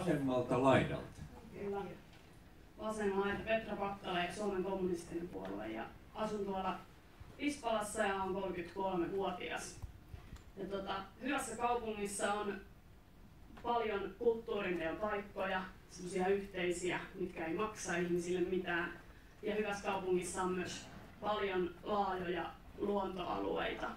vasemmalta laidalta. Kyllä. Vasen laita Petra Pakkala ja Suomen kommunistinen puolue. Ja asun tuolla Pispalassa ja olen 33-vuotias. Ja hyvässä kaupungissa on paljon kulttuurinteon paikkoja, semmoisia yhteisiä, mitkä ei maksa ihmisille mitään. Ja hyvässä kaupungissa on myös paljon laajoja luontoalueita.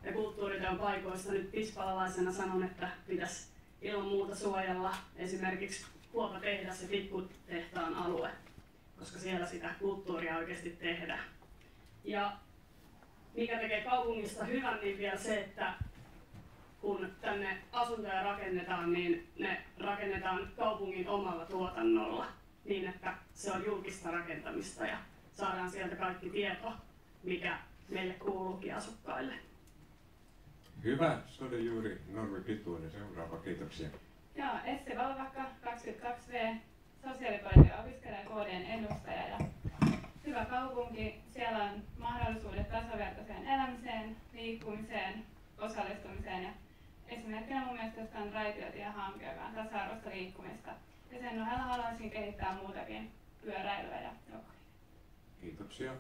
Ja kulttuuriteon paikoista nyt pispalalaisena sanon, että pitäisi ilman muuta suojella esimerkiksi Huopatehdas ja Tikkutehtaan alue, koska siellä sitä kulttuuria oikeasti tehdään. Ja mikä tekee kaupungista hyvän, niin vielä se, että kun tänne asuntoja rakennetaan, niin ne rakennetaan kaupungin omalla tuotannolla niin, että se on julkista rakentamista ja saadaan sieltä kaikki tieto, mikä meille kuuluukin asukkaille. Hyvä, se oli juuri Norvi Pituinen. Seuraava, kiitoksia. Joo, Essi Valvakka, 22V, sosiaalipolitiikan opiskelija ja KD:n edustaja. Ja hyvä kaupunki, siellä on mahdollisuudet tasavertaiseen elämiseen, liikkumiseen, osallistumiseen ja esimerkkinä mun mielestä tästä on raitiotiehanke, joka on tasa-arvoista liikkumista. Ja sen ohella haluaisin kehittää muutakin pyöräilyä ja joukkoliikennettä. Kiitoksia.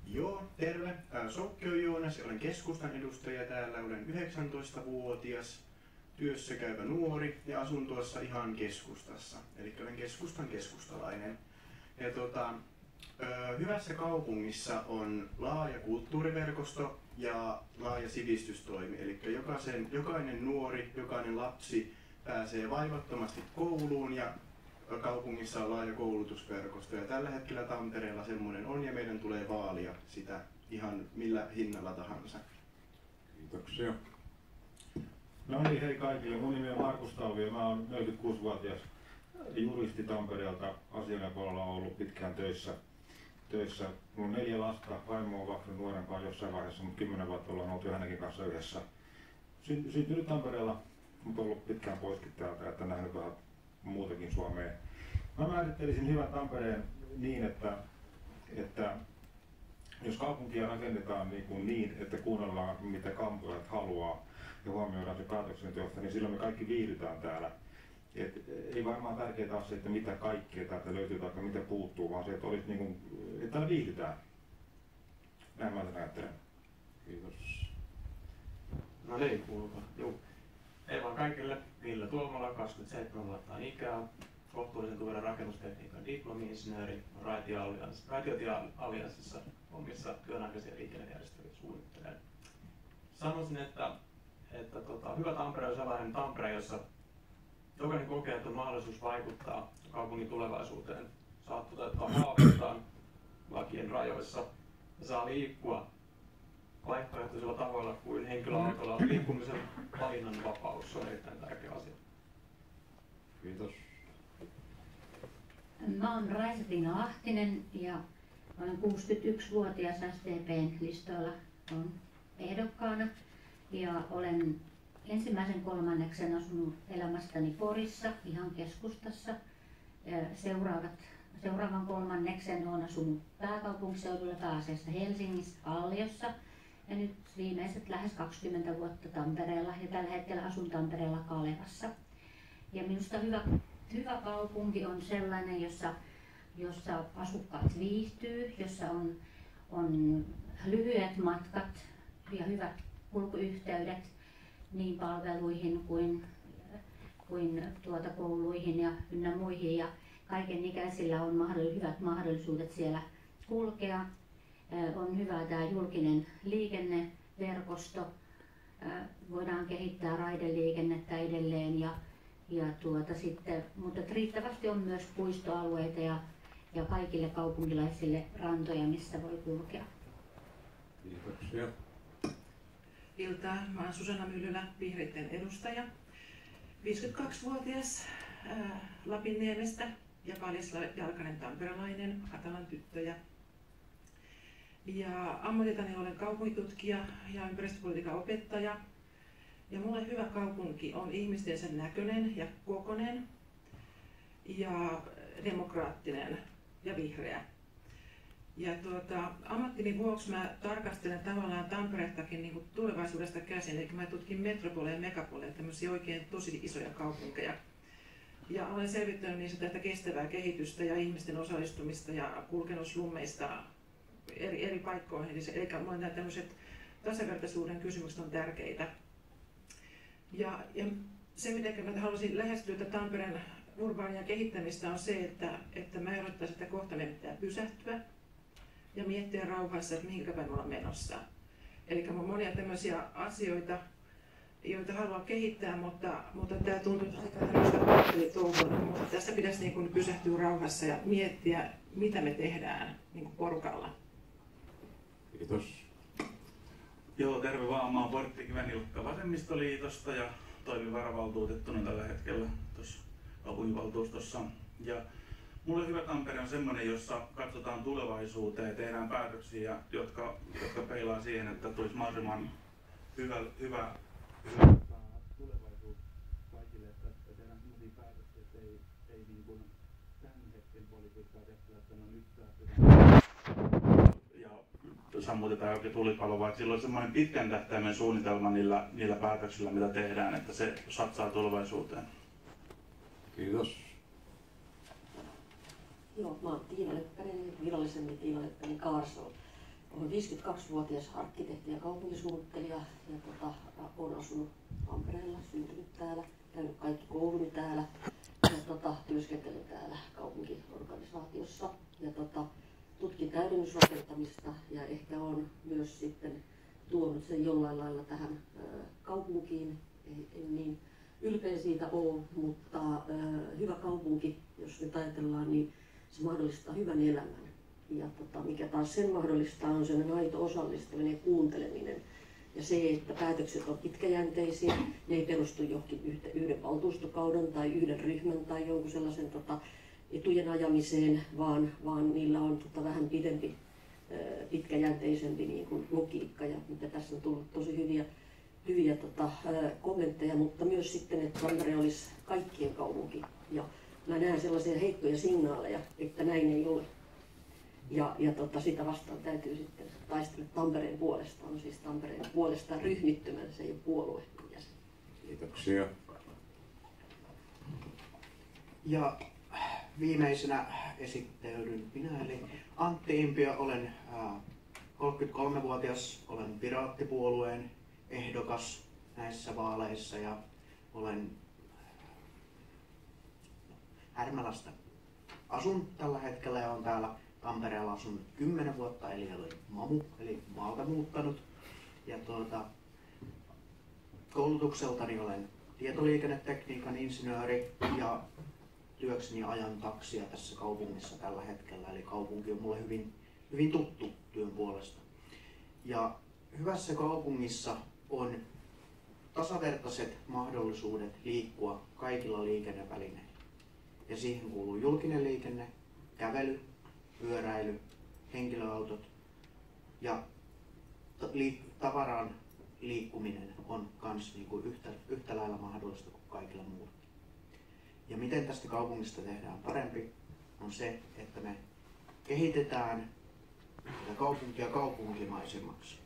Joo, terve. Sokki on Joonas ja olen keskustan edustaja täällä. Olen 19-vuotias, työssä käyvä nuori ja asun tuossa ihan keskustassa. Eli olen keskustan keskustalainen. Ja hyvässä kaupungissa on laaja kulttuuriverkosto ja laaja sivistystoimi. Eli jokainen nuori, jokainen lapsi pääsee vaivattomasti kouluun ja kaupungissa on laaja koulutusverkosto. Ja tällä hetkellä Tampereella semmoinen on ja meidän tulee vaalia sitä ihan millä hinnalla tahansa. Kiitoksia. No niin, hei kaikille. Mun nimi on Markus Talvi ja mä oon 46-vuotias juristi Tampereelta. Asianajapuolella on ollut pitkään töissä. Mulla on 4 lasta, vaimo on 2 nuorempaa jossain vaiheessa, mutta 10 vuotta ollaan oltu hänenkin kanssa yhdessä. Syntynyt Tampereella, mutta ollut pitkään poiskin täältä, että nähnyt vähän muutakin Suomea. Mä määrittelisin hyvän Tampereen niin, että jos kaupunkia rakennetaan niin, että kuunnellaan mitä kampujat haluaa ja huomioidaan se päätöksenteosta, niin silloin me kaikki viihdytään täällä. Ei varmaan tärkeää ole se, että mitä kaikkea täältä löytyy tai mitä puuttuu, vaan se, että olisi että täällä viihdytään. Näin mä sen ajattelen. Kiitos. No niin, kuulkaa. Juu. Hei vaan kaikille. Ville Tuomala, 27 vuotta ikää. Kohtuullisen tuoda rakennustekniikan diplomi-insinööri. Raitiotieallianssissa omissa työnäköisiä liikennejärjestelyjä suunnittelen. Sanoisin, että hyvä Tampere on sellainen Tampere, jossa jokainen kokee, että on mahdollisuus vaikuttaa kaupungin tulevaisuuteen. Saat toteuttaa haaveitaan lakien rajoissa ja saa liikkua vaihtoehtoisilla tavoilla kuin henkilöautolla. Liikkumisen valinnan vapaus on erittäin tärkeä asia. Kiitos. Mä oon Raisa-Tiina Lahtinen ja olen 61-vuotias SDP:n listoilla on ehdokkaana ja olen ensimmäisen kolmanneksen asunut elämästäni Porissa, ihan keskustassa. Seuraavan kolmanneksen olen asunut pääkaupunkiseudulla, pääasiassa Helsingissä, Kalliossa. Ja nyt viimeiset lähes 20 vuotta Tampereella ja tällä hetkellä asun Tampereella Kalevassa. Ja minusta hyvä kaupunki on sellainen, jossa asukkaat viihtyy, jossa on lyhyet matkat ja hyvät kulkuyhteydet niin palveluihin kuin kouluihin ja ynnä muihin. Ja kaikenikäisillä on hyvät mahdollisuudet siellä kulkea. On hyvä tämä julkinen liikenneverkosto. Voidaan kehittää raideliikennettä edelleen mutta riittävästi on myös puistoalueita ja kaikille kaupunkilaisille rantoja, missä voi kulkea. Kiitoksia. Iltaa. Mä oon Susanna Myllylä, vihreitten edustaja. 52-vuotias Lapinniemestä ja paljasjalkainen tamperelainen, Hatalan tyttöjä. Ja ammatiltani olen kaupunkitutkija ja ympäristöpolitiikan opettaja. Ja mulle hyvä kaupunki on ihmistensä näköinen ja kokoinen ja demokraattinen ja vihreä. Ja ammattini vuoksi mä tarkastelen tavallaan Tamperettakin niin kuin tulevaisuudesta käsin, eli mä tutkin metropoleja ja megapoleja, tämmöisiä oikein tosi isoja kaupunkeja. Ja olen selvittänyt niissä tätä kestävää kehitystä ja ihmisten osallistumista ja kulkenut slummeista eri paikkoihin. Eli nämä tämmöiset tasavertaisuuden kysymykset on tärkeitä. Ja se, miten mä haluaisin lähestyä Tampereen urbaania kehittämistä, on se, että mä ehdottaisin, että kohta meidän pitää pysähtyä ja miettiä rauhassa, että mihinkä päin me ollaan menossa. Eli on monia tämmöisiä asioita, joita haluaa kehittää, mutta tämä tuntuu aika tämmöistä mutta tässä pitäisi niin kuin pysähtyä rauhassa ja miettiä, mitä me tehdään niin kuin porukalla. Kiitos. Joo, terve vaan. Mä oon Portti Kivenilkka Vasemmistoliitosta ja toimin varavaltuutettuna tällä hetkellä tuossa kaupunginvaltuustossa. Ja mulle hyvä Tampere on semmoinen, jossa katsotaan tulevaisuuteen ja tehdään päätöksiä, jotka peilaa siihen, että tulisi mahdollisimman hyvä tulevaisuus kaikille, että tehdään sellaisia päätöksiä, että ei niin kuin tämän hetken politiikkaa tehtyä, että no nyt päätetään ja sammutetaan jokin tulipalo, vaan sillä on semmoinen pitkän tähtäimen suunnitelma niillä päätöksillä, mitä tehdään, että se satsaa tulevaisuuteen. Kiitos. Joo, mä oon Tiina Leppänen, virallisemmin Tiina Leppänen Kaarsol. Olen 52-vuotias arkkitehti ja kaupunkisuunnittelija ja olen asunut Tampereella, syntynyt täällä, käynyt kaikki kouluni täällä ja työskentelen täällä kaupunkiorganisaatiossa ja tutkin täydennysrakentamista ja ehkä olen myös sitten tuonut sen jollain lailla tähän kaupunkiin. En niin ylpeä siitä ole, mutta hyvä kaupunki, jos nyt ajatellaan, niin se mahdollistaa hyvän elämän. Ja mikä taas sen mahdollistaa, on sellainen aito osallistuminen ja kuunteleminen. Ja se, että päätökset on pitkäjänteisiä, ne ei perustu johonkin yhden valtuustokauden tai yhden ryhmän tai jonkun sellaisen etujen ajamiseen, vaan niillä on vähän pidempi, pitkäjänteisempi niin kuin logiikka. Ja mitä tässä on tullut tosi hyviä kommentteja, mutta myös sitten, että Tampere olisi kaikkien kaupunki. Ja mä näen sellaisia heikkoja signaaleja, että näin ei ole. Ja sitä vastaan täytyy sitten taistella Tampereen puolesta, on siis Tampereen puolesta ryhmittymän, se ei ole puolueen jäsen. Kiitoksia. Ja viimeisenä esittäydyn minä, eli Antti Impiö, olen 33-vuotias, olen Piraattipuolueen ehdokas näissä vaaleissa ja olen Härmälästä. Asun tällä hetkellä ja olen täällä Tampereella asunut 10 vuotta, eli olen mamu, eli maalta muuttanut. Ja koulutukseltani olen tietoliikennetekniikan insinööri ja työkseni ajan taksia tässä kaupungissa tällä hetkellä, eli kaupunki on mulle hyvin tuttu työn puolesta. Ja hyvässä kaupungissa on tasavertaiset mahdollisuudet liikkua kaikilla liikennevälineillä. Ja siihen kuuluu julkinen liikenne, kävely, pyöräily, henkilöautot ja tavaraan liikkuminen on myös niin kuin yhtä lailla mahdollista kuin kaikilla muulla. Ja miten tästä kaupungista tehdään parempi on se, että me kehitetään tätä kaupunkia kaupunkimaisemmaksi.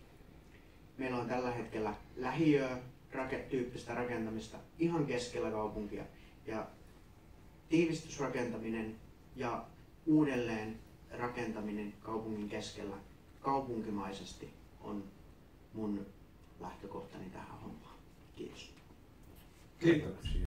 Meillä on tällä hetkellä lähiö-tyyppistä rakentamista ihan keskellä kaupunkia ja tiivistysrakentaminen ja uudelleen rakentaminen kaupungin keskellä kaupunkimaisesti on mun lähtökohtani tähän hommaan. Kiitos. Kiitoksia.